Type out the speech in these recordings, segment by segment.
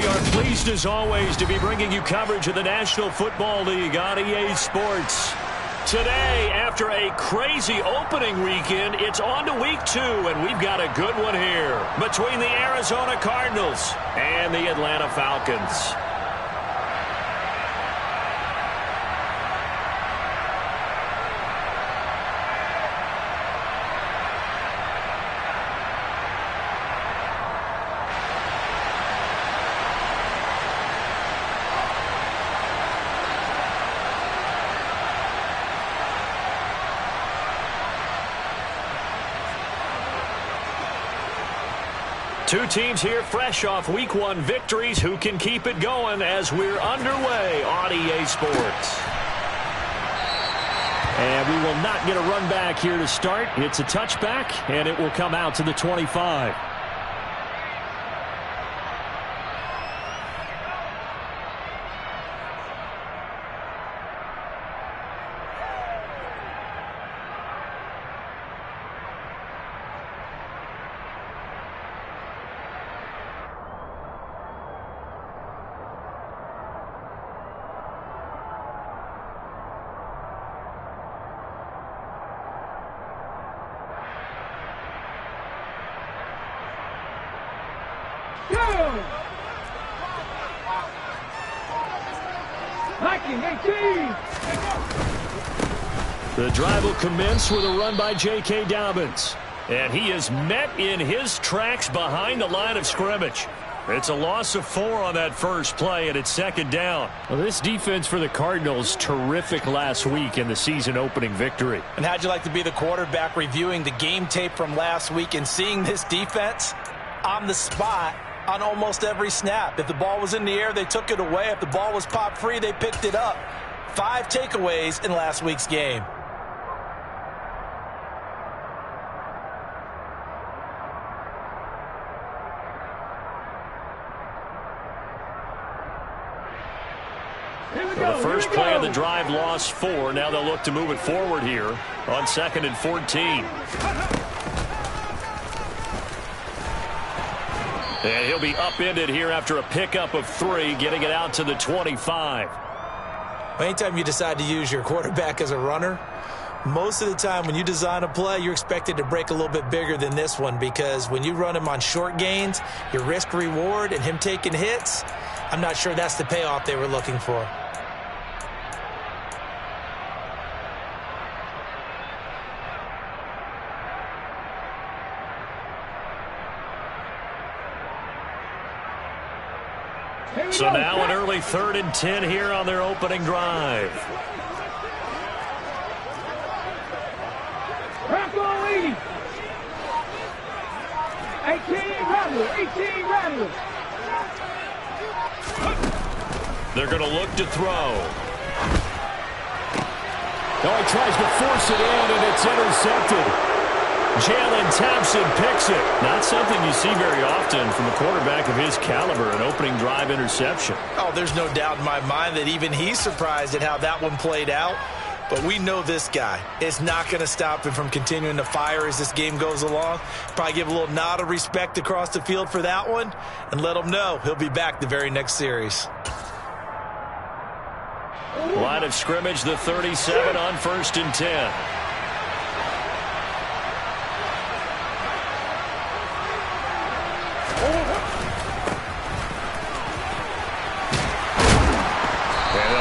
We are pleased as always to be bringing you coverage of the National Football League on EA Sports. Today, after a crazy opening weekend, it's on to week 2, and we've got a good one here between the Arizona Cardinals and the Atlanta Falcons. Two teams here fresh off Week 1 victories. Who can keep it going as we're underway on EA Sports? And we will not get a run back here to start. It's a touchback, and it will come out to the 25. The drive will commence with a run by J.K. Dobbins. And he is met in his tracks behind the line of scrimmage. It's a loss of 4 on that first play, and it's second down. Well, this defense for the Cardinals, terrific last week in the season-opening victory. And how'd you like to be the quarterback reviewing the game tape from last week and seeing this defense on the spot on almost every snap? If the ball was in the air, they took it away. If the ball was popped free, they picked it up. 5 takeaways in last week's game. The first play of the drive lost 4. Now they'll look to move it forward here on 2nd and 14. And he'll be upended here after a pickup of 3, getting it out to the 25. Anytime you decide to use your quarterback as a runner, most of the time when you design a play, you're expected to break a little bit bigger than this one, because when you run him on short gains, your risk-reward and him taking hits, I'm not sure that's the payoff they were looking for. So now an early 3rd and 10 here on their opening drive. Lead. 18 Rattlers. They're going to look to throw. Oh, he tries to force it in, and it's intercepted. Jalen Thompson picks it. Not something you see very often from a quarterback of his caliber, an opening drive interception. Oh, there's no doubt in my mind that even he's surprised at how that one played out. But we know this guy is not going to stop him from continuing to fire as this game goes along. Probably give a little nod of respect across the field for that one and let him know he'll be back the very next series. Line of scrimmage, the 37 on 1st and 10.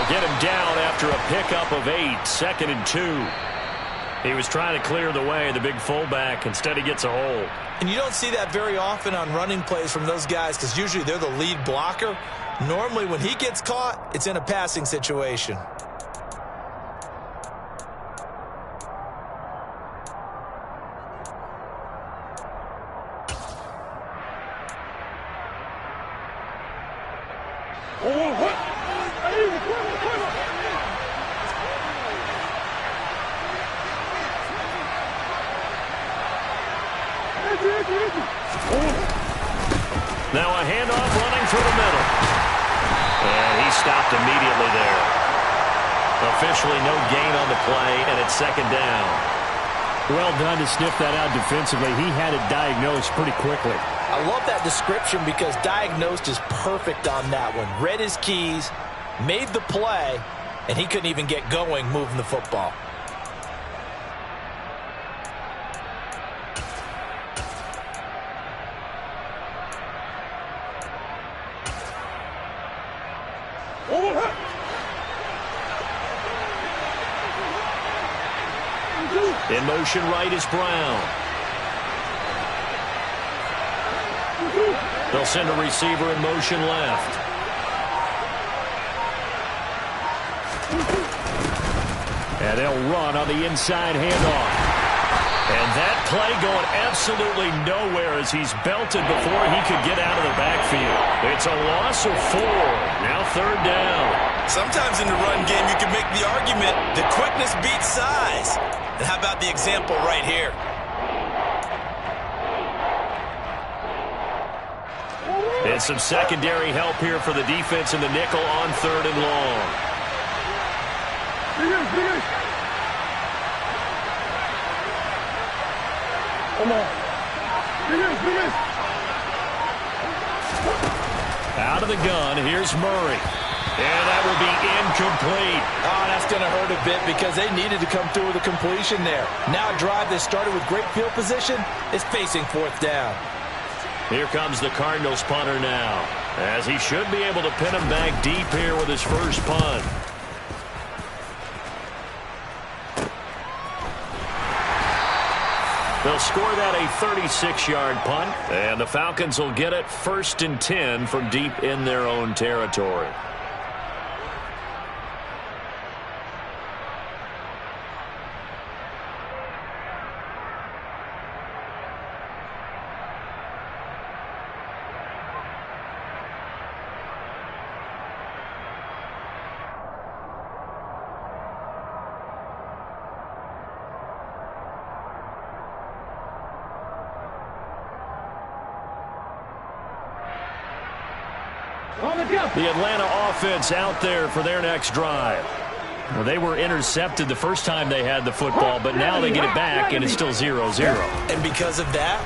Get him down after a pickup of 8, 2nd and 2. He was trying to clear the way, the big fullback. Instead, he gets a hold. And you don't see that very often on running plays from those guys, because usually they're the lead blocker. Normally, when he gets caught, it's in a passing situation. Now a handoff running through the middle. And he stopped immediately there. Officially no gain on the play, and it's 2nd down. Well done to sniff that out defensively. He had it diagnosed pretty quickly. I love that description because diagnosed is perfect on that one. Read his keys, made the play, and he couldn't even get going moving the football. In motion right is Brown. They'll send a receiver in motion left. And they'll run on the inside handoff. And that play going absolutely nowhere as he's belted before he could get out of the backfield. It's a loss of 4. Now third down. Sometimes in the run game you can make the argument that quickness beats size. And how about the example right here? And some secondary help here for the defense in the nickel on third and long. Come on. Out of the gun, here's Murray. And that will be incomplete. Oh, that's going to hurt a bit because they needed to come through with a completion there. Now a drive that started with great field position is facing fourth down. Here comes the Cardinals punter now, as he should be able to pin him back deep here with his first punt. They'll score that a 36-yard punt, and the Falcons will get it 1st and 10 from deep in their own territory. The Atlanta offense out there for their next drive. Well, they were intercepted the first time they had the football, but now they get it back, and it's still 0-0. And because of that,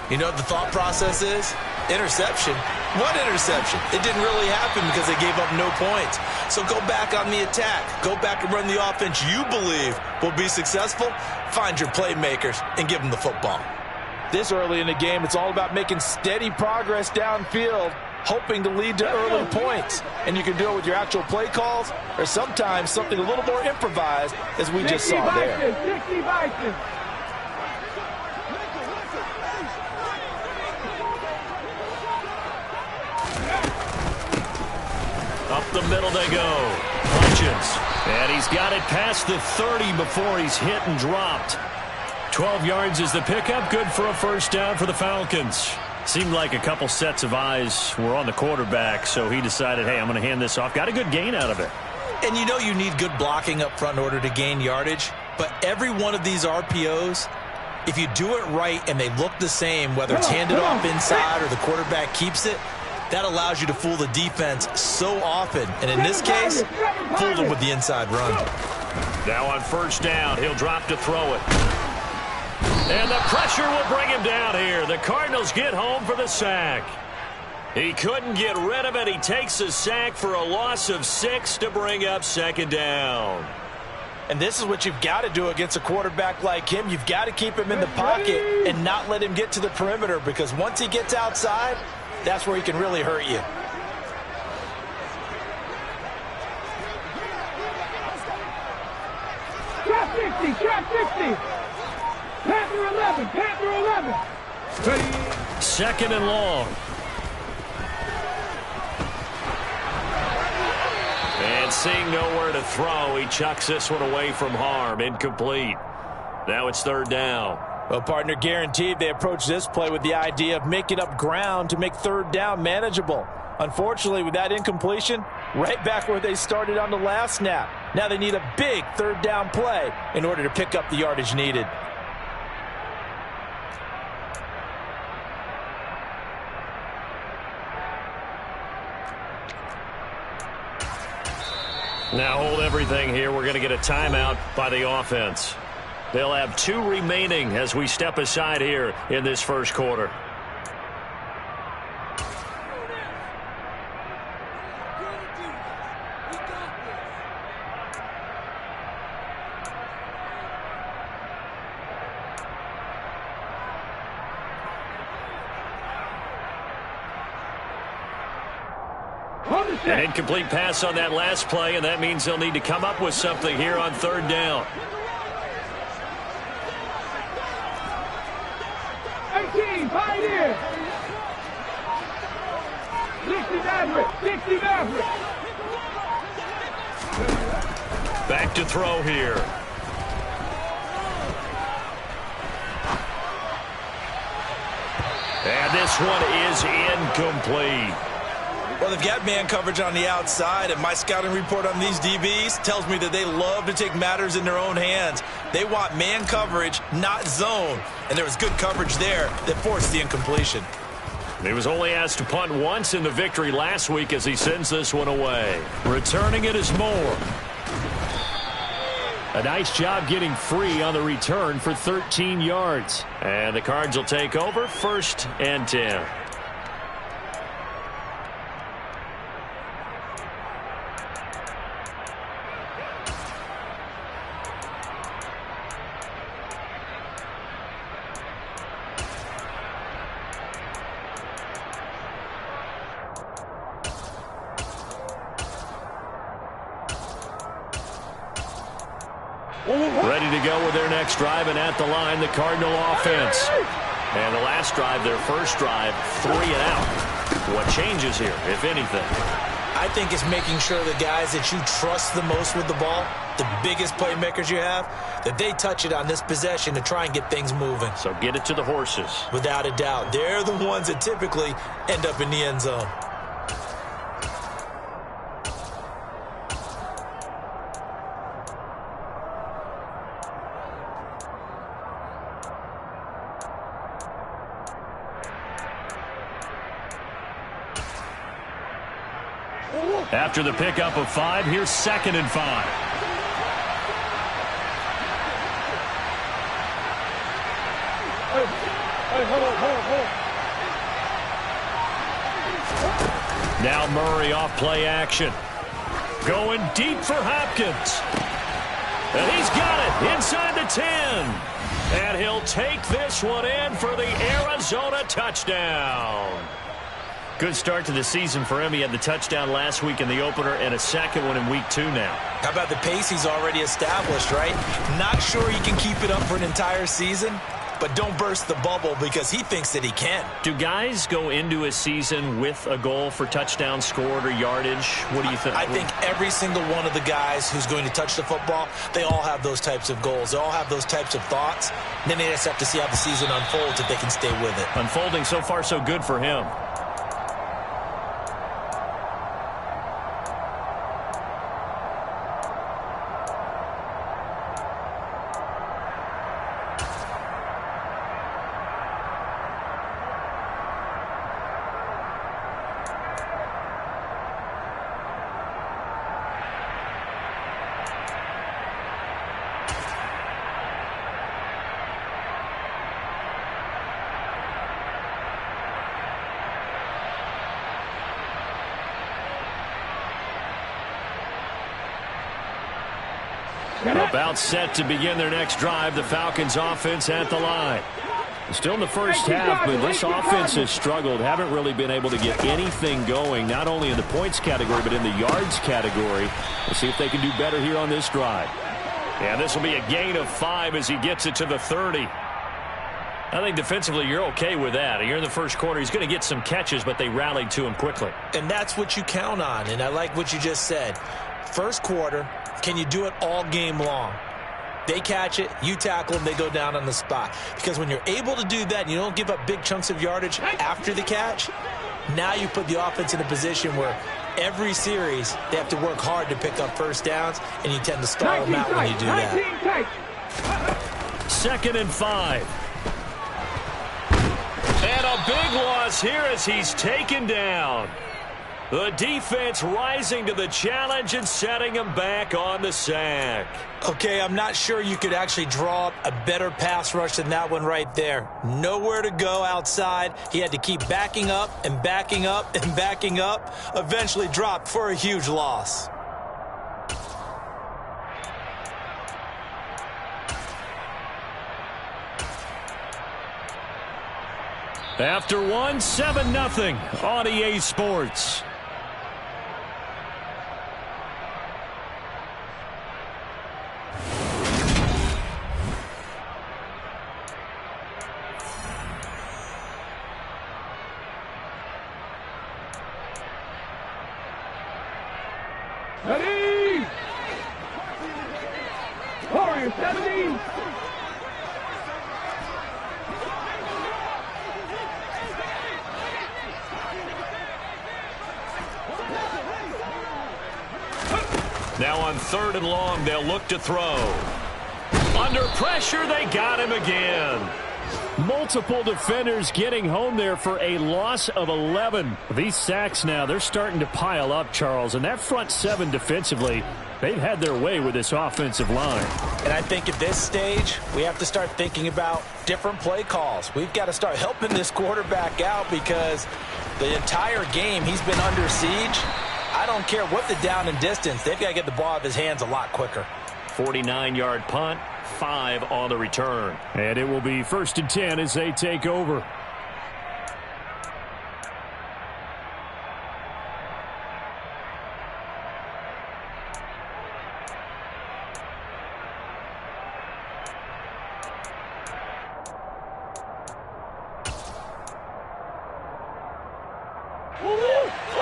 you know what the thought process is? Interception. What interception? It didn't really happen because they gave up no points. So go back on the attack. Go back and run the offense you believe will be successful. Find your playmakers and give them the football. This early in the game, it's all about making steady progress downfield, hoping to lead to early points. And you can do it with your actual play calls or sometimes something a little more improvised, as we just saw there. Up the middle they go. Hutchins. And he's got it past the 30 before he's hit and dropped. 12 yards is the pickup. Good for a first down for the Falcons. Seemed like a couple sets of eyes were on the quarterback, so he decided, hey, I'm going to hand this off. Got a good gain out of it. And you know you need good blocking up front in order to gain yardage, but every one of these RPOs, if you do it right and they look the same, whether it's handed off inside or the quarterback keeps it, that allows you to fool the defense so often. And in this case, fooled them with the inside run. Now on first down, he'll drop to throw it. And the pressure will bring him down here. The Cardinals get home for the sack. He couldn't get rid of it. He takes a sack for a loss of 6 to bring up second down. And this is what you've got to do against a quarterback like him. You've got to keep him in the pocket and not let him get to the perimeter, because once he gets outside, that's where he can really hurt you. Trap 60, trap 60. Panther 11, Panther 11. Second and long. And seeing nowhere to throw, he chucks this one away from harm. Incomplete. Now it's third down. Well, partner, guaranteed they approach this play with the idea of making up ground to make third down manageable. Unfortunately, with that incompletion, right back where they started on the last snap. Now they need a big third down play in order to pick up the yardage needed. Now hold everything here. We're going to get a timeout by the offense. They'll have 2 remaining as we step aside here in this first quarter. An incomplete pass on that last play, and that means they'll need to come up with something here on third down. 18, Pioneer. 60 Maverick, 60 Maverick. Back to throw here. And this one is incomplete. Well, they've got man coverage on the outside, and my scouting report on these DBs tells me that they love to take matters in their own hands. They want man coverage, not zone. And there was good coverage there that forced the incompletion. He was only asked to punt once in the victory last week as he sends this one away. Returning it is Moore. A nice job getting free on the return for 13 yards. And the Cards will take over 1st and 10. Ready to go with their next drive, and at the line, the Cardinal offense. And the last drive, their first drive, 3 and out. What changes here, if anything? I think it's making sure the guys that you trust the most with the ball, the biggest playmakers you have, that they touch it on this possession to try and get things moving. So get it to the horses. Without a doubt. They're the ones that typically end up in the end zone. After the pickup of 5, here's 2nd and 5. Now Murray off play action. Going deep for Hopkins. And he's got it inside the 10. And he'll take this one in for the Arizona touchdown. Good start to the season for him. He had the touchdown last week in the opener and a second one in week 2 now. How about the pace he's already established, right? Not sure he can keep it up for an entire season, but don't burst the bubble because he thinks that he can. Do guys go into a season with a goal for touchdown scored or yardage? What do you think? I think every single one of the guys who's going to touch the football, they all have those types of goals. They all have those types of thoughts. And then they just have to see how the season unfolds if they can stay with it. Unfolding so far so good for him. About set to begin their next drive. The Falcons offense at the line. Still in the first half, but this offense has struggled. Haven't really been able to get anything going, not only in the points category, but in the yards category. We'll see if they can do better here on this drive. And this will be a gain of 5 as he gets it to the 30. I think defensively you're okay with that. You're in the first quarter. He's going to get some catches, but they rallied to him quickly. And that's what you count on, and I like what you just said. First quarter, can you do it all game long? They catch it, you tackle them, they go down on the spot. Because when you're able to do that and you don't give up big chunks of yardage after the catch, now you put the offense in a position where every series they have to work hard to pick up first downs, and you tend to stall them out when you do that. 2nd and 5. And a big loss here as he's taken down. The defense rising to the challenge and setting him back on the sack. Okay, I'm not sure you could actually draw up a better pass rush than that one right there. Nowhere to go outside. He had to keep backing up and backing up and backing up. Eventually dropped for a huge loss. After one, 7-0 on EA Sports. Warriors 70. Now on 3rd and long, they'll look to throw. Under pressure, they got him again. Multiple defenders getting home there for a loss of 11. These sacks now, they're starting to pile up, Charles. And that front 7 defensively, they've had their way with this offensive line. And I think at this stage, we have to start thinking about different play calls. We've got to start helping this quarterback out because the entire game he's been under siege. I don't care what the down and distance. They've got to get the ball out of his hands a lot quicker. 49-yard punt, 5 on the return. And it will be 1st and 10 as they take over.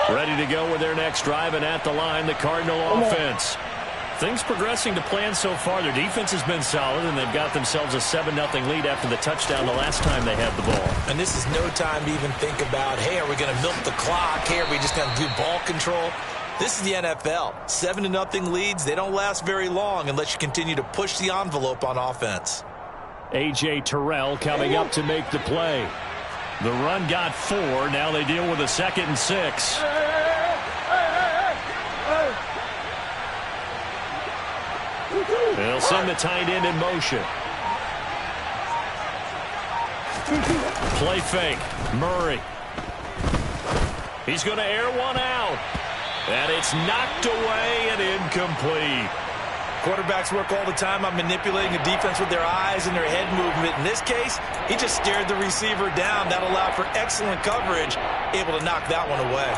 Ready to go with their next drive, and at the line, the Cardinal offense. Things progressing to plan so far. Their defense has been solid, and they've got themselves a 7-0 lead after the touchdown the last time they had the ball. And this is no time to even think about, hey, are we going to milk the clock? Hey, are we just going to do ball control? This is the NFL. 7-0 leads, they don't last very long unless you continue to push the envelope on offense. A.J. Terrell coming up to make the play. The run got 4. Now they deal with a 2nd and 6. They'll send the tight end in motion. Play fake. Murray. He's going to air one out. And it's knocked away and incomplete. Quarterbacks work all the time on manipulating the defense with their eyes and their head movement. In this case, he just stared the receiver down. That allowed for excellent coverage, able to knock that one away.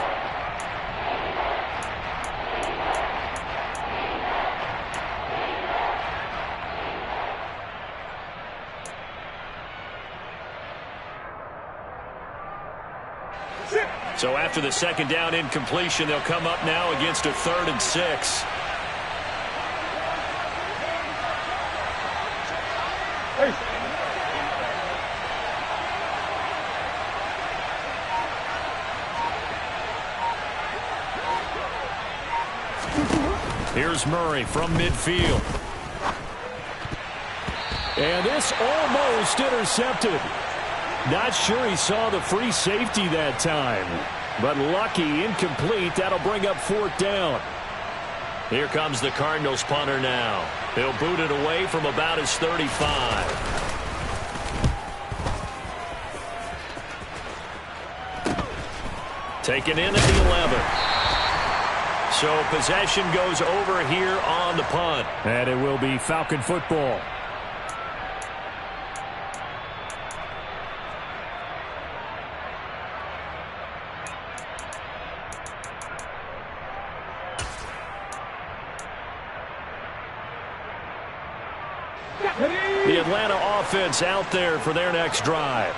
So after the 2nd down incompletion, they'll come up now against a 3rd and 6. Here's Murray from midfield. And this almost intercepted. Not sure he saw the free safety that time. But lucky, incomplete. That'll bring up 4th down. Here comes the Cardinals punter now. He'll boot it away from about his 35. Taken in at the 11. So possession goes over here on the punt. And it will be Falcon football. The Atlanta offense out there for their next drive.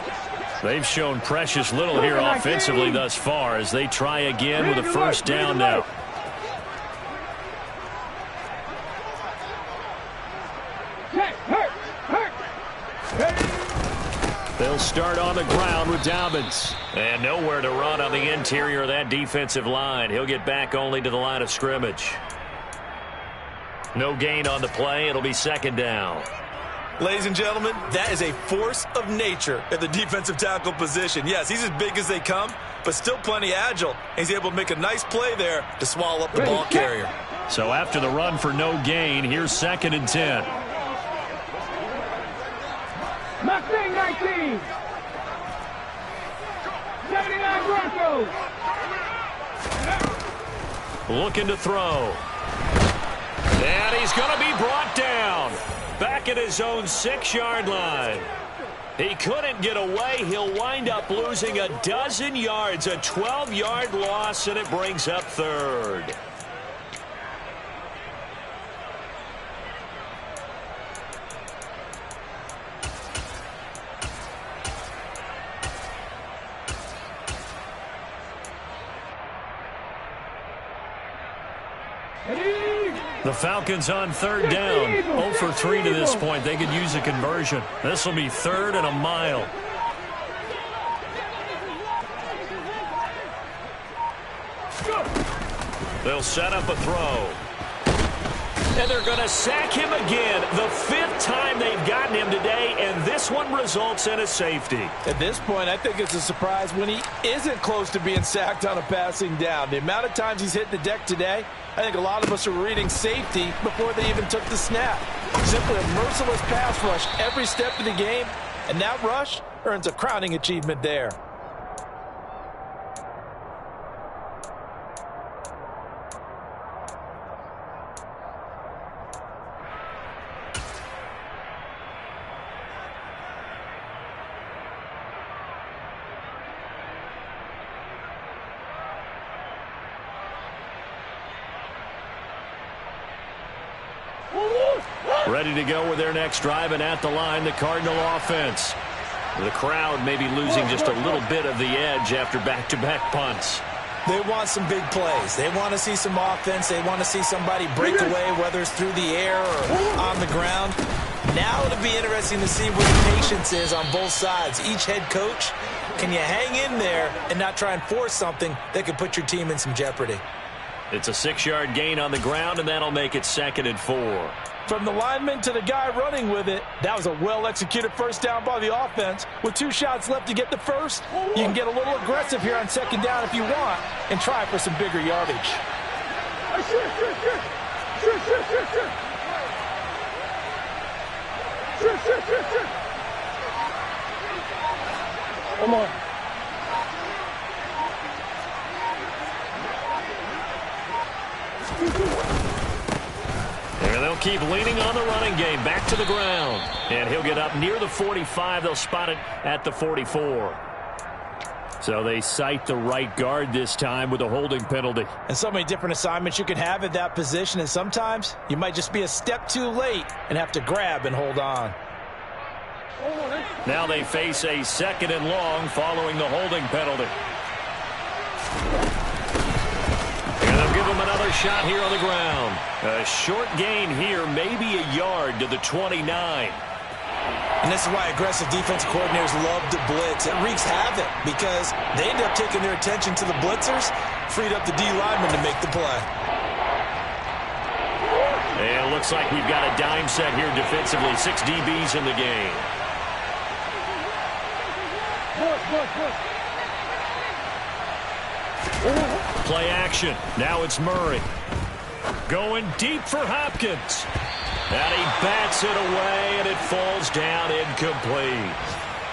They've shown precious little here offensively thus far as they try again with a 1st down now. They'll start on the ground with Dobbins. And nowhere to run on the interior of that defensive line. He'll get back only to the line of scrimmage. No gain on the play. It'll be 2nd down. Ladies and gentlemen, that is a force of nature at the defensive tackle position. Yes, he's as big as they come, but still plenty agile. He's able to make a nice play there to swallow up the ball carrier. So after the run for no gain, here's 2nd and 10. Mustang 19. 79 Broncos. Looking to throw. And he's going to be brought down. Back at his own 6-yard line. He couldn't get away. He'll wind up losing a dozen yards. A 12-yard loss, and it brings up 3rd. Ready? The Falcons on third down. 0 for 3 to this point. They could use a conversion. This will be 3rd and a mile. They'll set up a throw. And they're going to sack him again. The 5th time they've gotten him today, and this one results in a safety. At this point, I think it's a surprise when he isn't close to being sacked on a passing down. The amount of times he's hit the deck today, I think a lot of us are reading safety before they even took the snap. Simply a merciless pass rush every step of the game, and that rush earns a crowning achievement there. Ready to go with their next drive, and at the line, the Cardinal offense. The crowd may be losing just a little bit of the edge after back-to-back punts. They want some big plays. They want to see some offense. They want to see somebody break away, whether it's through the air or on the ground. Now it'll be interesting to see where the patience is on both sides. Each head coach, can you hang in there and not try and force something that could put your team in some jeopardy? It's a 6-yard gain on the ground, and that'll make it 2nd and 4. From the lineman to the guy running with it, that was a well-executed first down by the offense. With 2 shots left to get the first, you can get a little aggressive here on 2nd down if you want and try for some bigger yardage. Come on. And they'll keep leaning on the running game. Back to the ground. And he'll get up near the 45. They'll spot it at the 44. So they cite the right guard this time with a holding penalty. And so many different assignments you can have at that position. And sometimes you might just be a step too late and have to grab and hold on. Now they face a 2nd and long following the holding penalty. And they'll give him another shot here on the ground. A short gain here, maybe a yard to the 29. And this is why aggressive defensive coordinators love to blitz. It wreaks havoc because they end up taking their attention to the blitzers, freed up the D lineman to make the play. And it looks like we've got a dime set here defensively. 6 DBs in the game. Play action. Now it's Murray. Going deep for Hopkins. And he bats it away, and it falls down incomplete.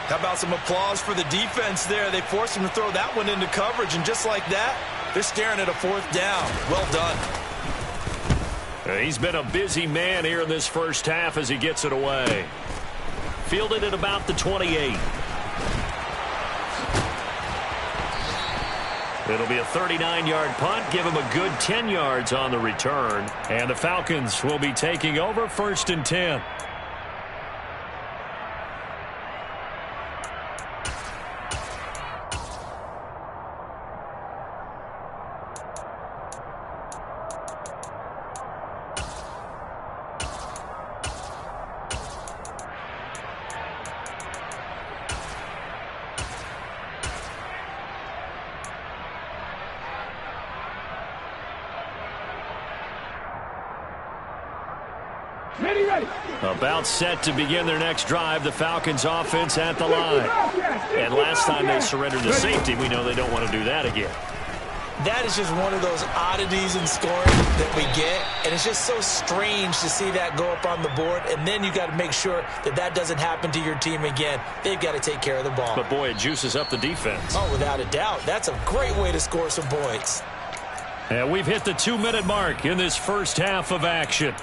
How about some applause for the defense there? They forced him to throw that one into coverage, and just like that, they're staring at a 4th down. Well done. He's been a busy man here in this first half as he gets it away. Fielded at about the 28. It'll be a 39-yard punt. Give him a good 10 yards on the return. And the Falcons will be taking over 1st and 10. About set to begin their next drive. The Falcons offense at the line. And last time they surrendered to safety, we know they don't want to do that again. That is just one of those oddities in scoring that we get. And it's just so strange to see that go up on the board. And then you got to make sure that that doesn't happen to your team again. They've got to take care of the ball. But, boy, it juices up the defense. Oh, without a doubt. That's a great way to score some points. And we've hit the 2-minute mark in this first half of action.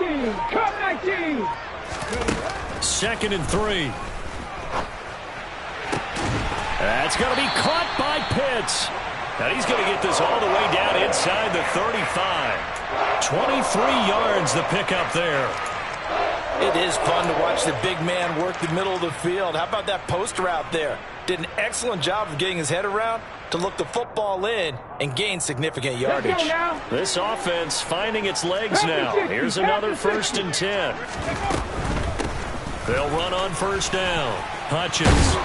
19. Cut 19. 2nd and 3. That's going to be caught by Pitts. And he's going to get this all the way down inside the 35. 23 yards the pickup there. It is fun to watch the big man work the middle of the field. How about that post route there? Did an excellent job of getting his head around to look the football in and gain significant yardage. This offense finding its legs now. Here's another 1st and 10. They'll run on 1st down. Hutchins.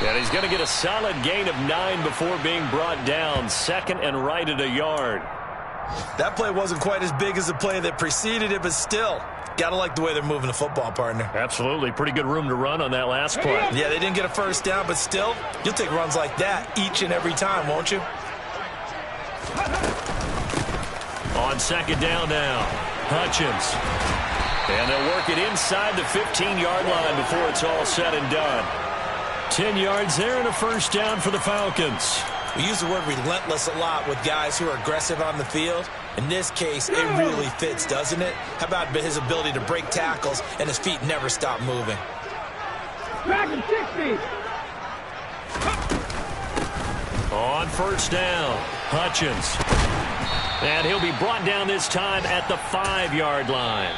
And he's going to get a solid gain of 9 before being brought down. 2nd and right at a yard. That play wasn't quite as big as the play that preceded it, but still, got to like the way they're moving the football, partner. Absolutely. Pretty good room to run on that last play. Yeah, they didn't get a 1st down, but still, you'll take runs like that each and every time, won't you? On 2nd down now, Hutchins. And they'll work it inside the 15-yard line before it's all said and done. 10 yards there and a 1st down for the Falcons. We use the word relentless a lot with guys who are aggressive on the field. In this case, it really fits, doesn't it? How about his ability to break tackles and his feet never stop moving? Back at 60. On 1st down, Hutchins. And he'll be brought down this time at the 5-yard line.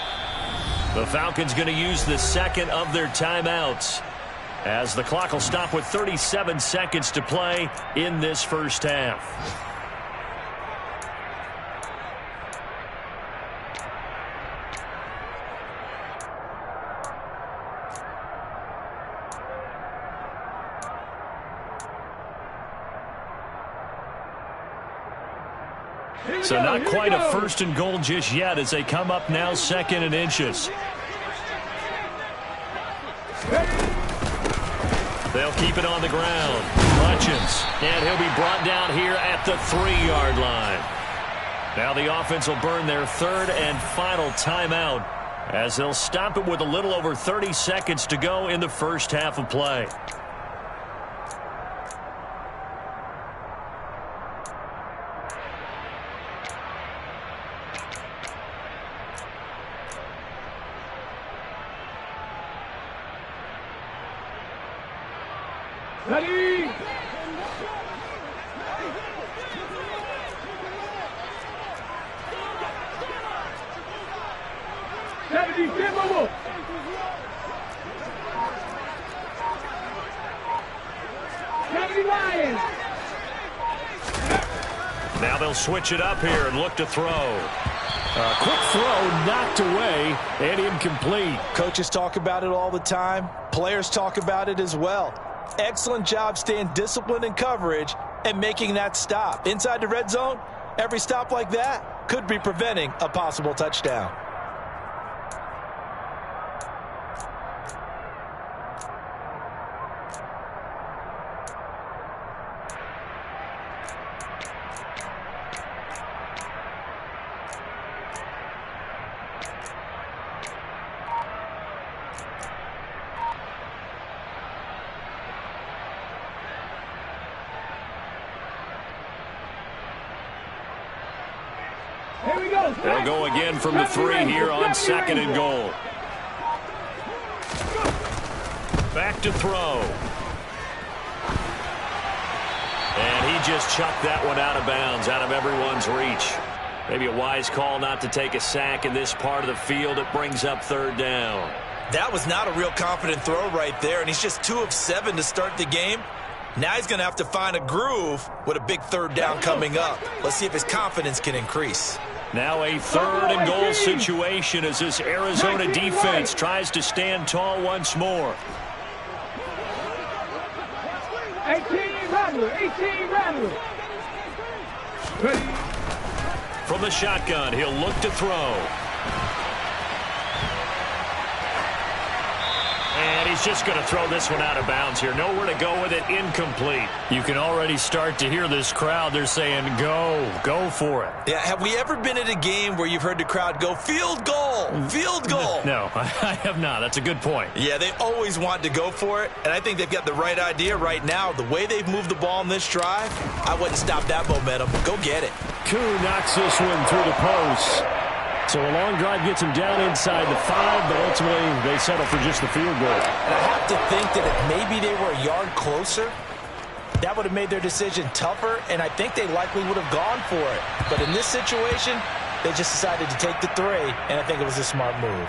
The Falcons going to use the 2nd of their timeouts, as the clock will stop with 37 seconds to play in this 1st half. So not quite a 1st and goal just yet as they come up now 2nd and inches. They'll keep it on the ground. Hutchins. And he'll be brought down here at the 3-yard line. Now the offense will burn their 3rd and final timeout as they'll stop it with a little over 30 seconds to go in the 1st half of play. Ready. Now they'll switch it up here and look to throw. A quick throw knocked away and incomplete. Coaches talk about it all the time. Players talk about it as well. Excellent job staying disciplined in coverage and making that stop. Inside the red zone, every stop like that could be preventing a possible touchdown. They'll go again from the 3 here on 2nd and goal. Back to throw. And he just chucked that one out of bounds, out of everyone's reach. Maybe a wise call not to take a sack in this part of the field. It brings up 3rd down. That was not a real confident throw right there, and he's just 2 of 7 to start the game. Now he's going to have to find a groove with a big 3rd down coming up. Let's see if his confidence can increase. Now a 3rd and goal situation as this Arizona defense tries to stand tall once more. 18 Rattler, 18 Rattler. From the shotgun, he'll look to throw. And he's just going to throw this one out of bounds here. Nowhere to go with it. Incomplete. You can already start to hear this crowd. They're saying, go for it. Yeah, have we ever been at a game where you've heard the crowd go, field goal, field goal? No, I have not. That's a good point. Yeah, they always want to go for it, and I think they've got the right idea right now. The way they've moved the ball in this drive, I wouldn't stop that momentum. Go get it. Koo knocks this one through the post. So a long drive gets them down inside the 5, but ultimately they settle for just the field goal. And I have to think that if maybe they were a yard closer, that would have made their decision tougher, and I think they likely would have gone for it. But in this situation, they just decided to take the 3, and I think it was a smart move.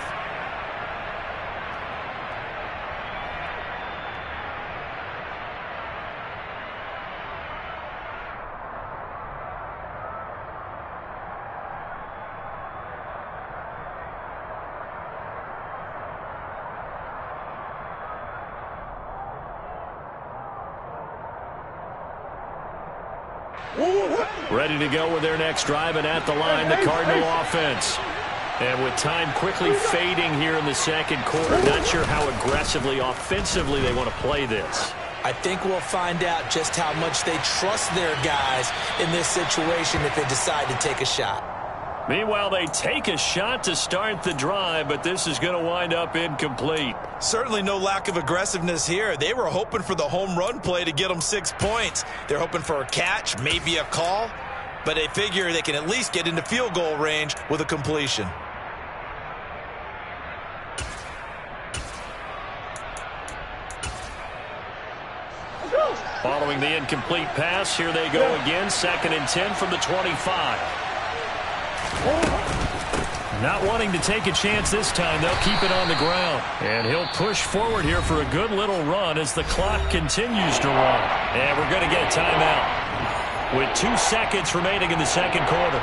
Ready to go with their next drive, and at the line, the Cardinal offense. And with time quickly fading here in the second quarter, not sure how aggressively, offensively they want to play this. I think we'll find out just how much they trust their guys in this situation if they decide to take a shot. Meanwhile, they take a shot to start the drive, but this is going to wind up incomplete. Certainly no lack of aggressiveness here. They were hoping for the home run play to get them 6 points. They're hoping for a catch, maybe a call, but they figure they can at least get into field goal range with a completion. Following the incomplete pass, here they go again, 2nd and 10 from the 25. Not wanting to take a chance this time, they'll keep it on the ground. And he'll push forward here for a good little run as the clock continues to run. And we're going to get a timeout with 2 seconds remaining in the second quarter.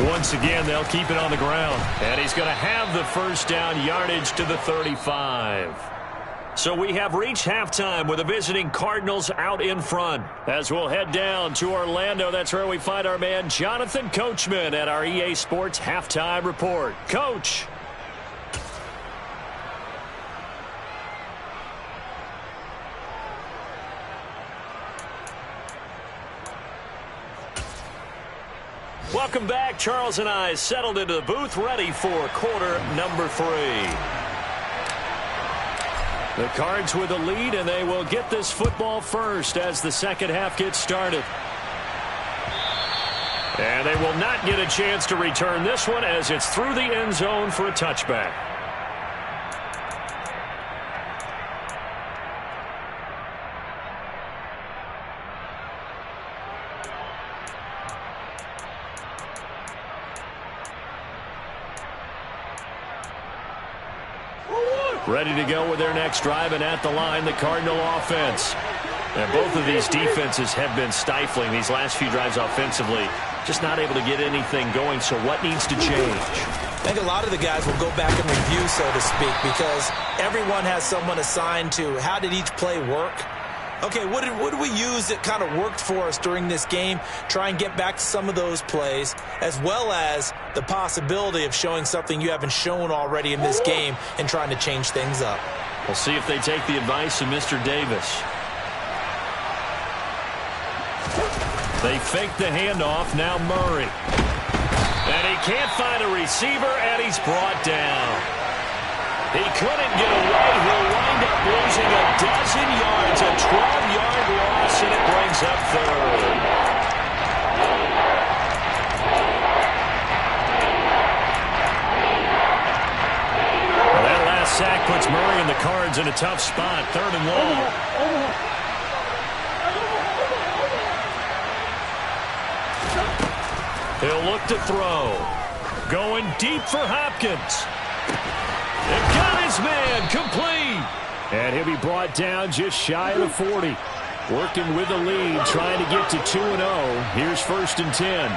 Once again, they'll keep it on the ground. And he's going to have the first down, yardage to the 35. So we have reached halftime with the visiting Cardinals out in front. As we'll head down to Orlando, that's where we find our man Jonathan Coachman at our EA Sports Halftime Report. Coach. Welcome back. Charles and I settled into the booth, ready for quarter number 3. The Cards with the lead, and they will get this football first as the second half gets started. And they will not get a chance to return this one as it's through the end zone for a touchback. Ready to go with their next drive, and at the line, the Cardinal offense. And both of these defenses have been stifling these last few drives offensively. Just not able to get anything going, so what needs to change? I think a lot of the guys will go back and review, so to speak, because everyone has someone assigned to how did each play work. Okay, what did we use that kind of worked for us during this game? Try and get back to some of those plays, as well as the possibility of showing something you haven't shown already in this game and trying to change things up. We'll see if they take the advice of Mr. Davis. They fake the handoff, now Murray. And he can't find a receiver, and he's brought down. He couldn't get away. He'll wind up losing a dozen yards, a 12-yard loss, and it brings up third. Well, that last sack puts Murray and the Cards in a tough spot, 3rd and long. He'll look to throw. Going deep for Hopkins. And got his man complete. And he'll be brought down just shy of the 40. Working with the lead, trying to get to 2-0. Here's 1st and 10.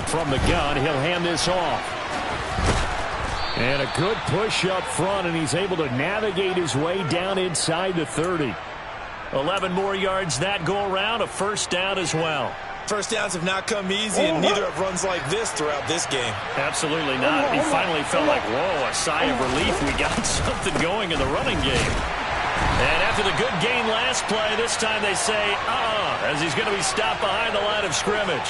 From the gun, he'll hand this off. And a good push up front, and he's able to navigate his way down inside the 30. 11 more yards that go around, a first down as well. First downs have not come easy, and neither have runs like this throughout this game. Absolutely not. He finally felt like, whoa, a sigh of relief. We got something going in the running game. And after the good gain last play, this time they say, as he's going to be stopped behind the line of scrimmage.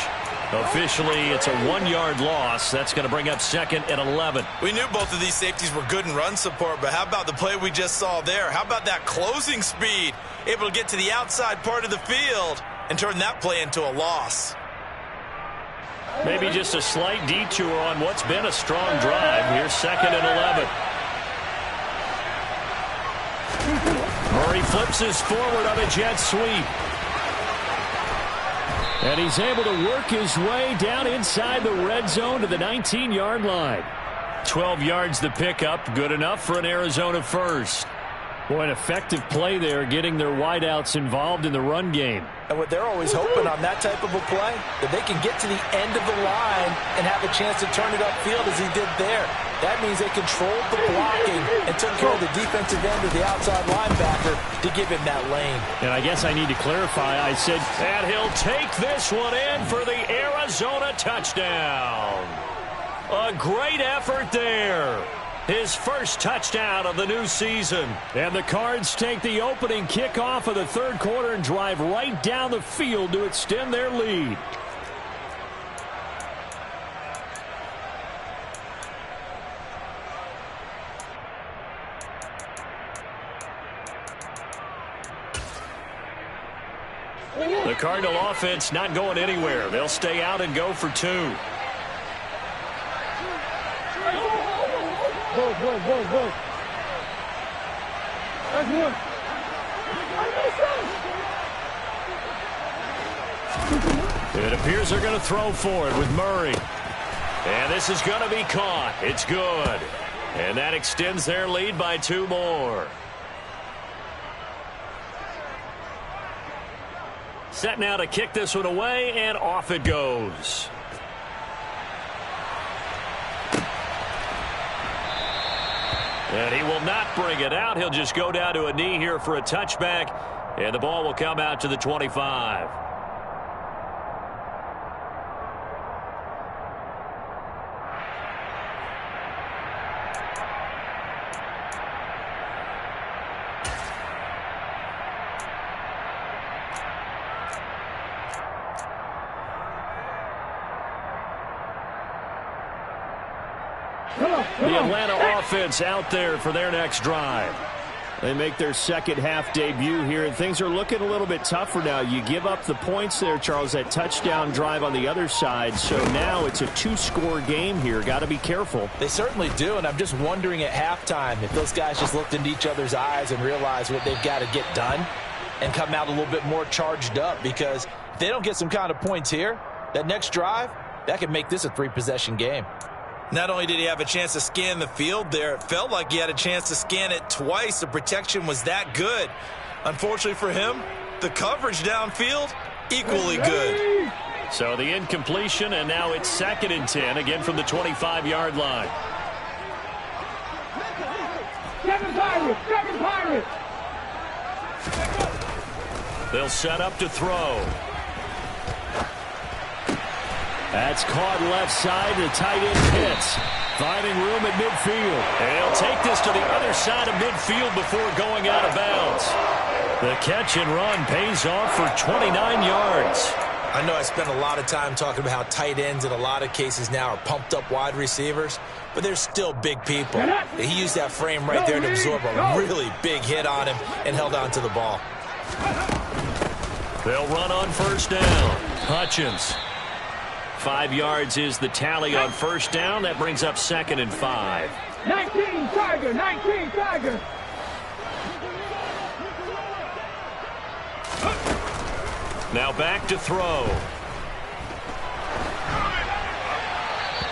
Officially, it's a 1-yard loss. That's going to bring up 2nd and 11. We knew both of these safeties were good in run support, but how about the play we just saw there? How about that closing speed? Able to get to the outside part of the field and turn that play into a loss. Maybe just a slight detour on what's been a strong drive. Here's 2nd and 11. Murray flips his forward on a jet sweep. And he's able to work his way down inside the red zone to the 19-yard line. 12 yards the pickup, good enough for an Arizona first. Boy, an effective play there, getting their wideouts involved in the run game. And what they're always hoping on that type of a play, that they can get to the end of the line and have a chance to turn it upfield as he did there. That means they controlled the blocking and took care of the defensive end of the outside linebacker to give him that lane. And I guess I need to clarify. I said, and he'll take this one in for the Arizona touchdown. A great effort there. His first touchdown of the new season. And the Cards take the opening kickoff of the third quarter and drive right down the field to extend their lead. The Cardinal offense not going anywhere. They'll stay out and go for 2. Go. That's one. It appears they're going to throw for it with Murray. And this is going to be caught. It's good. And that extends their lead by 2 more. Set now to kick this one away, and off it goes. And he will not bring it out. He'll just go down to a knee here for a touchback, and the ball will come out to the 25. The Atlanta offense out there for their next drive. They make their second half debut here, and things are looking a little bit tougher now. You give up the points there, Charles, that touchdown drive on the other side. So now it's a 2-score game here. Got to be careful. They certainly do, and I'm just wondering at halftime if those guys just looked into each other's eyes and realized what they've got to get done and come out a little bit more charged up, because if they don't get some kind of points here, that next drive, that could make this a 3-possession game. Not only did he have a chance to scan the field there, it felt like he had a chance to scan it twice. The protection was that good. Unfortunately for him, the coverage downfield, equally good. So the incompletion, and now it's 2nd and 10, again from the 25-yard line. Second Pirates. They'll set up to throw. That's caught left side. The tight end hits. Finding room at midfield. And he'll take this to the other side of midfield before going out of bounds. The catch and run pays off for 29 yards. I know I spent a lot of time talking about how tight ends in a lot of cases now are pumped up wide receivers, but they're still big people. He used that frame right there to absorb a really big hit on him and held on to the ball. They'll run on first down. Hutchins. 5 yards is the tally on first down. That brings up 2nd and 5. 19 Tiger. Now back to throw.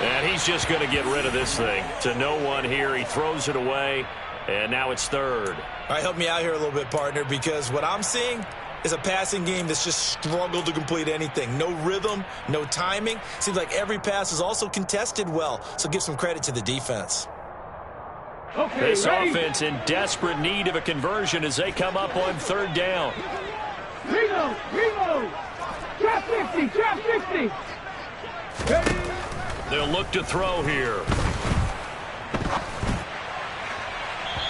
And he's just going to get rid of this thing. To no one here. He throws it away. And now it's 3rd. All right, help me out here a little bit, partner, because what I'm seeing is a passing game that's just struggled to complete anything. No rhythm, no timing. Seems like every pass is also contested well, so give some credit to the defense. Okay, this ready? Offense in desperate need of a conversion as they come up on 3rd down. Reload. Traffic. 60, trap 60. Ready? They'll look to throw here.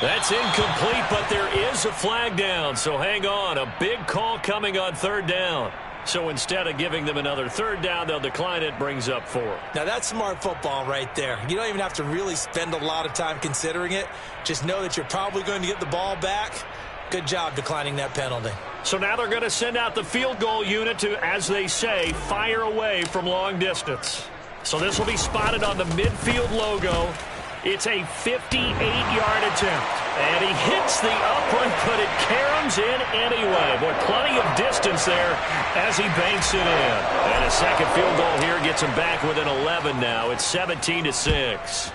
That's incomplete, but there is a flag down, so hang on. A big call coming on third down. So instead of giving them another third down, they'll decline it, brings up 4. Now, that's smart football right there. You don't even have to really spend a lot of time considering it. Just know that you're probably going to get the ball back. Good job declining that penalty. So now they're going to send out the field goal unit to, as they say, fire away from long distance. So this will be spotted on the midfield logo. It's a 58-yard attempt. And he hits the upright, but it caroms in anyway. Boy, plenty of distance there as he banks it in. And a second field goal here gets him back within 11 now. It's 17-6.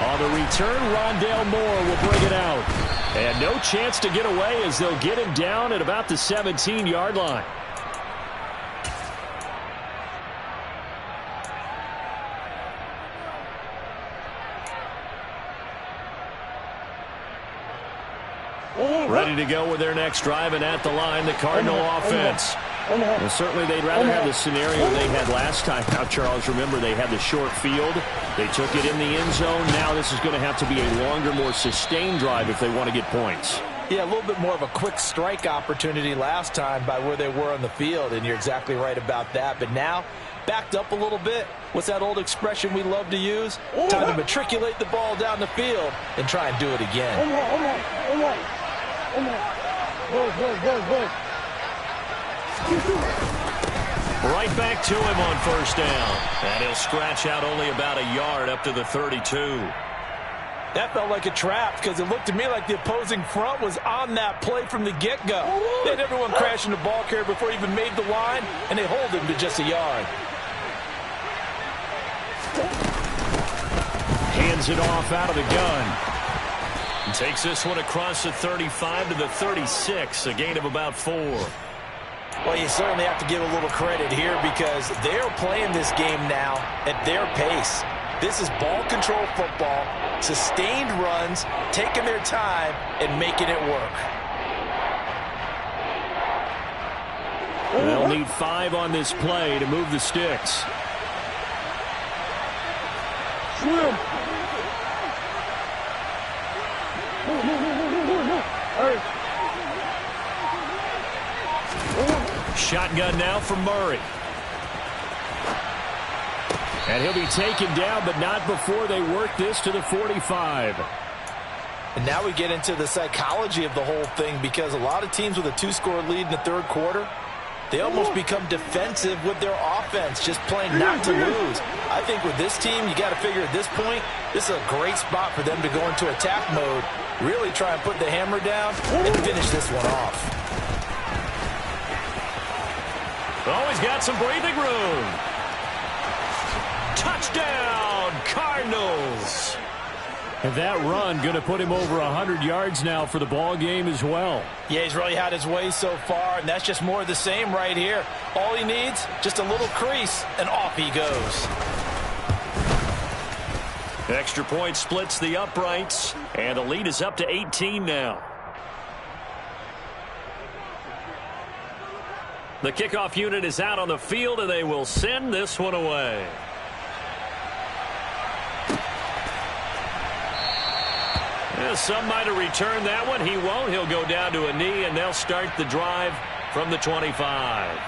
On the return, Rondale Moore will bring it out. And no chance to get away as they'll get him down at about the 17-yard line. Ready to go with their next drive, and at the line, the Cardinal offense. Well, certainly they'd rather have the scenario they had last time. Now, Charles, remember they had the short field. They took it in the end zone. Now this is going to have to be a longer, more sustained drive if they want to get points. Yeah, a little bit more of a quick strike opportunity last time by where they were on the field, and you're exactly right about that. But now, backed up a little bit. What's that old expression we love to use? Time to matriculate the ball down the field and try and do it again. Right back to him on first down. And he'll scratch out only about a yard up to the 32. That felt like a trap because it looked to me like the opposing front was on that play from the get-go. They had everyone crashing the ball carrier before he even made the line, and they hold him to just a yard. Hands it off out of the gun. And takes this one across the 35 to the 36, a gain of about 4. Well, you certainly have to give a little credit here because they're playing this game now at their pace. This is ball control football, sustained runs, taking their time and making it work. They'll need 5 on this play to move the sticks. Swim. Shotgun now from Murray. And he'll be taken down, but not before they work this to the 45. And now we get into the psychology of the whole thing because a lot of teams with a 2-score lead in the third quarter, they almost become defensive with their offense, just playing not to lose. I think with this team, you got to figure at this point, this is a great spot for them to go into attack mode, really try and put the hammer down and finish this one off. Oh, he's got some breathing room. Touchdown, Cardinals. And that run going to put him over 100 yards now for the ball game as well. Yeah, he's really had his way so far, and that's just more of the same right here. All he needs, just a little crease, and off he goes. Extra point splits the uprights, and the lead is up to 18 now. The kickoff unit is out on the field, and they will send this one away. Yeah, some might have returned that one. He won't. He'll go down to a knee, and they'll start the drive from the 25.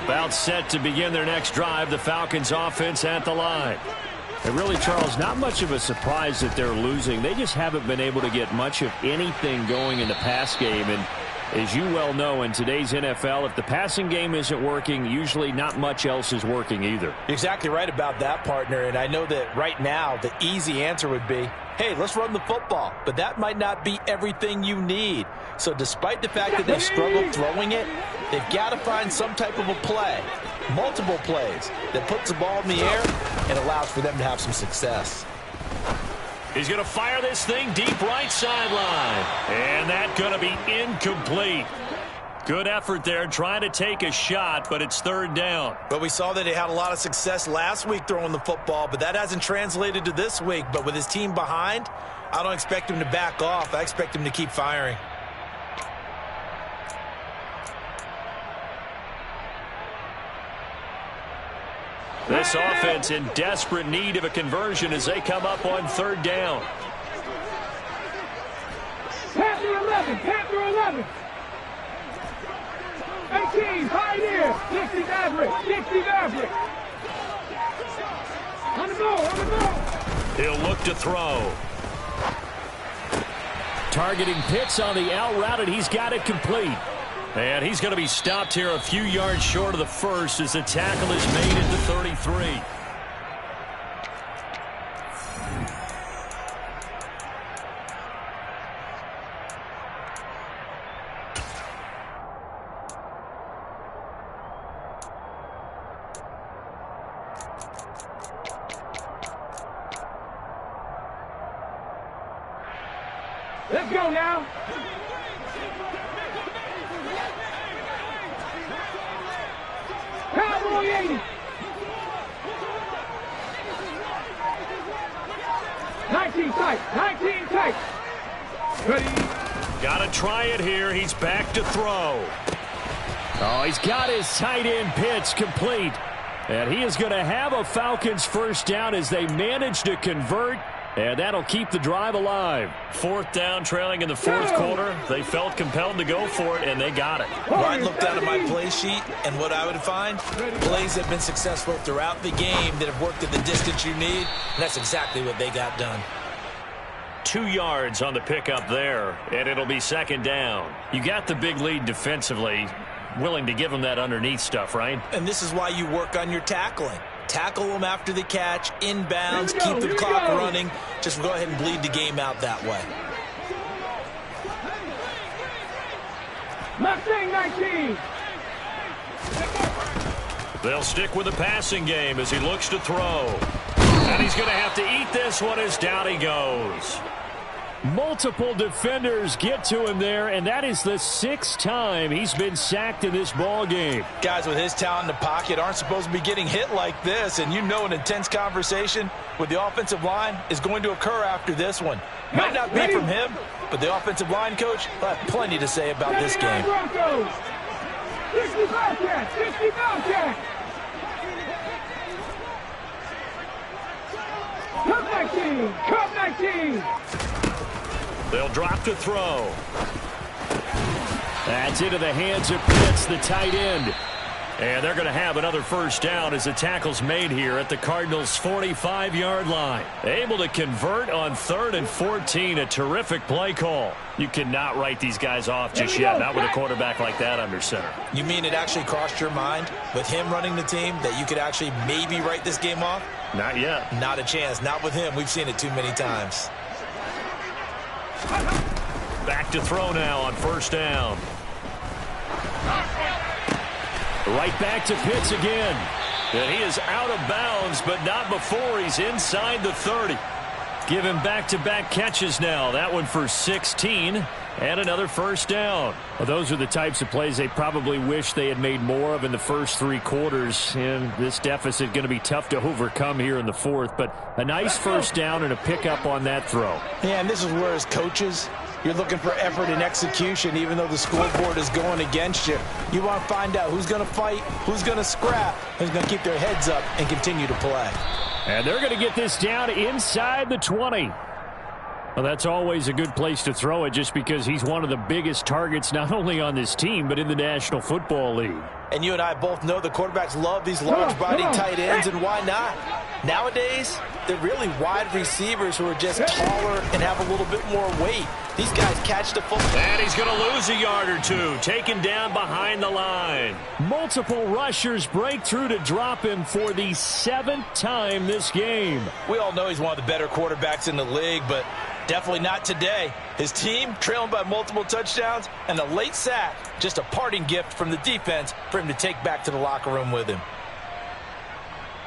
About set to begin their next drive, the Falcons offense at the line. And really, Charles, not much of a surprise that they're losing. They just haven't been able to get much of anything going in the pass game. And as you well know, in today's NFL, if the passing game isn't working, usually not much else is working either. You're exactly right about that, partner. And I know that right now the easy answer would be, hey, let's run the football. But that might not be everything you need. So despite the fact that they've struggled throwing it, they've got to find some type of a play. multiple plays that puts the ball in the air and allows for them to have some success. He's going to fire this thing deep right sideline. And that's going to be incomplete. Good effort there trying to take a shot, but it's third down. But we saw that he had a lot of success last week throwing the football, but that hasn't translated to this week. But with his team behind, I don't expect him to back off. I expect him to keep firing. This offense in desperate need of a conversion as they come up on third down. Panther 11, Panther 11. 18, Pioneer. 60 Maverick, 60 Maverick. On the ball, on the ball. He'll look to throw. Targeting Pitts on the out route, and he's got it complete. And he's going to be stopped here a few yards short of the first as the tackle is made at the 33. Let's go now. Cowboy 80. 19 tight, 19 tight. Ready. Got to try it here. He's back to throw. Oh, he's got his tight end Pitts complete. And he is going to have a Falcons first down as they manage to convert. And that'll keep the drive alive. Fourth down, trailing in the fourth quarter. They felt compelled to go for it, and they got it. Well, I looked down at my play sheet, and what I would find, plays that have been successful throughout the game that have worked at the distance you need, and that's exactly what they got done. 2 yards on the pickup there, and it'll be second down. You got the big lead defensively, willing to give them that underneath stuff, right? And this is why you work on your tackling. Tackle them after the catch, inbounds, keep the clock running. Just go ahead and bleed the game out that way. Mustang 19. They'll stick with the passing game as he looks to throw. And he's going to have to eat this one as down he goes. Multiple defenders get to him there, and that is the 6th time he's been sacked in this ball game. Guys with his talent in the pocket aren't supposed to be getting hit like this, and you know an intense conversation with the offensive line is going to occur after this one. Might not be from him, but the offensive line coach will have plenty to say about this game. 60 Bobcats, 60 Bobcats. Cup 19, Cup 19. They'll drop to throw. That's into the hands of Pitts, the tight end. And they're going to have another first down as the tackle's made here at the Cardinals' 45-yard line. Able to convert on 3rd and 14. A terrific play call. You cannot write these guys off just yet, not with a quarterback like that under center. You mean it actually crossed your mind with him running the team that you could actually maybe write this game off? Not yet. Not a chance. Not with him. We've seen it too many times. Back to throw now on first down. Right back to Pitts again. And he is out of bounds, but not before he's inside the 30. Give him back-to-back catches now. That one for 16 and another first down. Well, those are the types of plays they probably wish they had made more of in the first 3 quarters. And this deficit going to be tough to overcome here in the fourth. But a nice first down and a pickup on that throw. Yeah, and this is where as coaches, you're looking for effort and execution even though the scoreboard is going against you. You want to find out who's going to fight, who's going to scrap, who's going to keep their heads up and continue to play. And they're going to get this down inside the 20. Well, that's always a good place to throw it just because he's one of the biggest targets not only on this team but in the National Football League. And you and I both know the quarterbacks love these large-body tight ends, and why not? Nowadays, they're really wide receivers who are just taller and have a little bit more weight. These guys catch the football. And he's going to lose a yard or two, taken down behind the line. Multiple rushers break through to drop him for the 7th time this game. We all know he's one of the better quarterbacks in the league, but definitely not today. His team trailing by multiple touchdowns and a late sack, just a parting gift from the defense for him to take back to the locker room with him.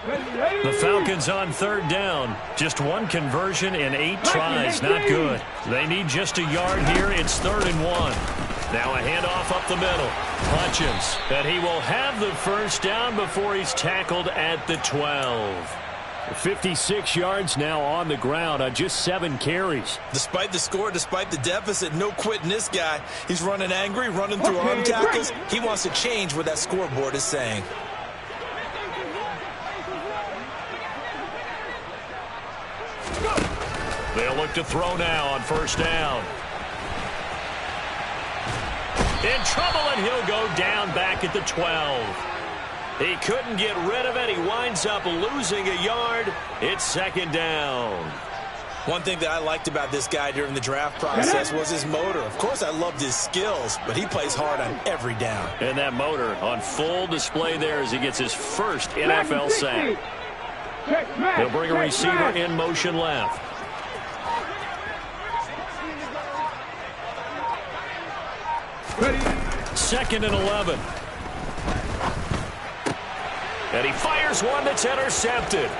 The Falcons on third down. Just one conversion in 8 tries. Not good. They need just a yard here. It's 3rd and 1. Now a handoff up the middle. Hutchins. And he will have the first down before he's tackled at the 12. 56 yards now on the ground on just 7 carries. Despite the score, despite the deficit, no quitting this guy. He's running angry, running through arm tackles. He wants to change what that scoreboard is saying. They'll look to throw now on first down. In trouble, and he'll go down back at the 12. He couldn't get rid of it. He winds up losing a yard. It's 2nd down. One thing that I liked about this guy during the draft process was his motor. Of course, I loved his skills, but he plays hard on every down. And that motor on full display there as he gets his first NFL sack. He'll bring a receiver in motion left. Second and 11. And he fires one that's intercepted.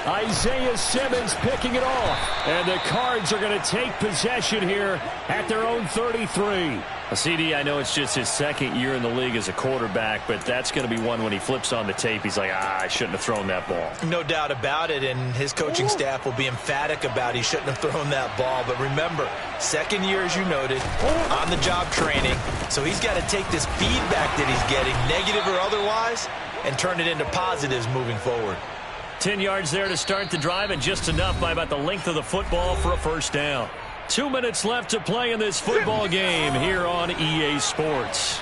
Isaiah Simmons picking it off. And the Cards are going to take possession here at their own 33. CD, I know it's just his 2nd year in the league as a quarterback, but that's going to be one when he flips on the tape. He's like, I shouldn't have thrown that ball. No doubt about it, and his coaching staff will be emphatic about he shouldn't have thrown that ball. But remember, 2nd year, as you noted, on-the-job training. So he's got to take this feedback that he's getting, negative or otherwise, and turn it into positives moving forward. 10 yards there to start the drive, and just enough by about the length of the football for a first down. 2 minutes left to play in this football game here on EA Sports.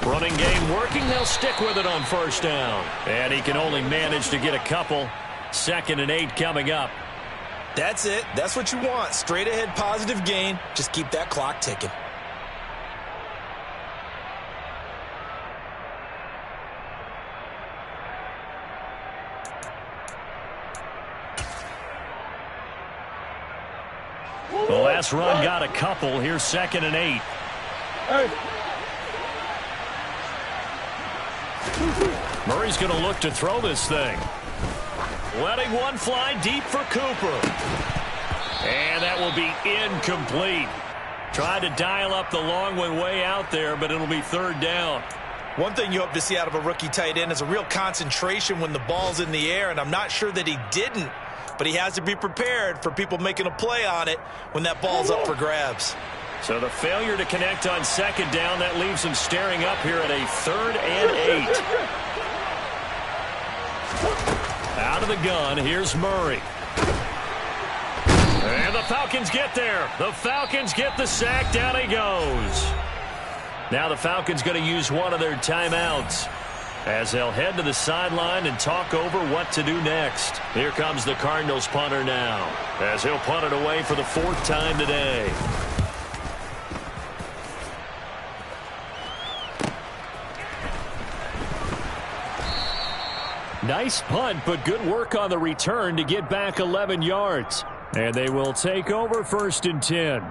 Running game working. They'll stick with it on first down. And he can only manage to get a couple. 2nd and 8 coming up. That's it. That's what you want. Straight ahead positive gain. Just keep that clock ticking. The last run got a couple. Here's 2nd and 8. Murray's going to look to throw this thing. Letting one fly deep for Cooper. And that will be incomplete. Tried to dial up the long one way out there, but it'll be 3rd down. One thing you hope to see out of a rookie tight end is a real concentration when the ball's in the air, and I'm not sure that he didn't, but he has to be prepared for people making a play on it when that ball's up for grabs. So the failure to connect on 2nd down, that leaves him staring up here at a 3rd and 8. Out of the gun, here's Murray. And the Falcons get there. The Falcons get the sack. Down he goes. Now the Falcons going to use one of their timeouts as they'll head to the sideline and talk over what to do next. Here comes the Cardinals punter now as he'll punt it away for the 4th time today. Nice punt, but good work on the return to get back 11 yards. And they will take over 1st and 10.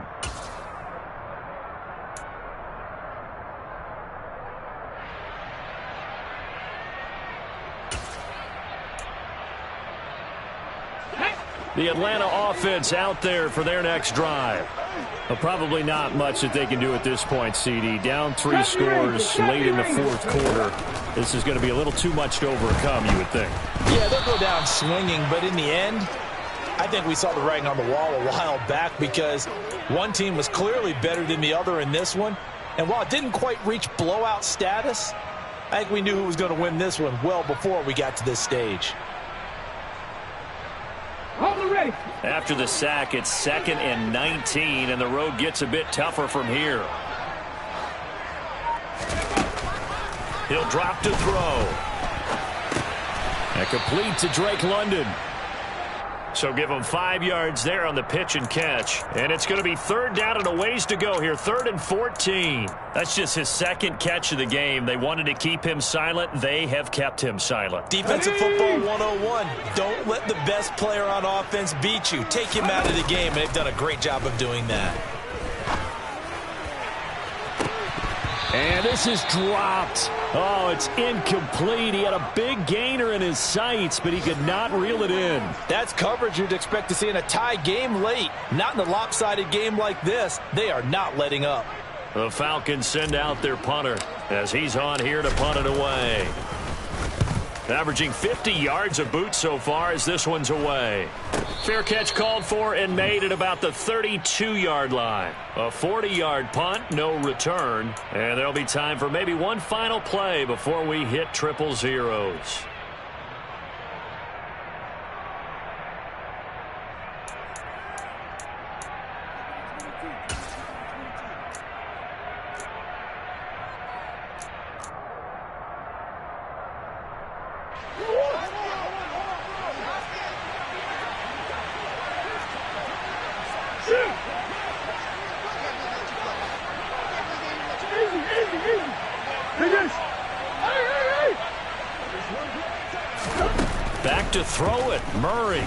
The Atlanta offense out there for their next drive. Well, probably not much that they can do at this point, CD. Down 3 scores late in the 4th quarter. This is going to be a little too much to overcome, you would think. Yeah, they'll go down swinging, but in the end, I think we saw the writing on the wall a while back because one team was clearly better than the other in this one. And while it didn't quite reach blowout status, I think we knew who was going to win this one well before we got to this stage. After the sack, it's 2nd and 19, and the road gets a bit tougher from here. He'll drop to throw. And complete to Drake London. So give them 5 yards there on the pitch and catch. And it's going to be 3rd down and a ways to go here. 3rd and 14. That's just his 2nd catch of the game. They wanted to keep him silent. They have kept him silent. Defensive football 101. Don't let the best player on offense beat you. Take him out of the game, and they've done a great job of doing that. And this is dropped. Oh, it's incomplete. He had a big gainer in his sights, but he could not reel it in. That's coverage you'd expect to see in a tie game late. Not in a lopsided game like this. They are not letting up. The Falcons send out their punter as he's on here to punt it away. Averaging 50 yards a boot so far as this one's away. Fair catch called for and made at about the 32-yard line. A 40-yard punt, no return. And there'll be time for maybe one final play before we hit triple zeros. Back to throw it, Murray.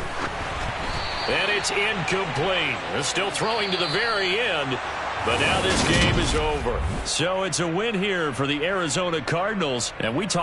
And it's incomplete. They're still throwing to the very end, but now this game is over. So it's a win here for the Arizona Cardinals, and we talk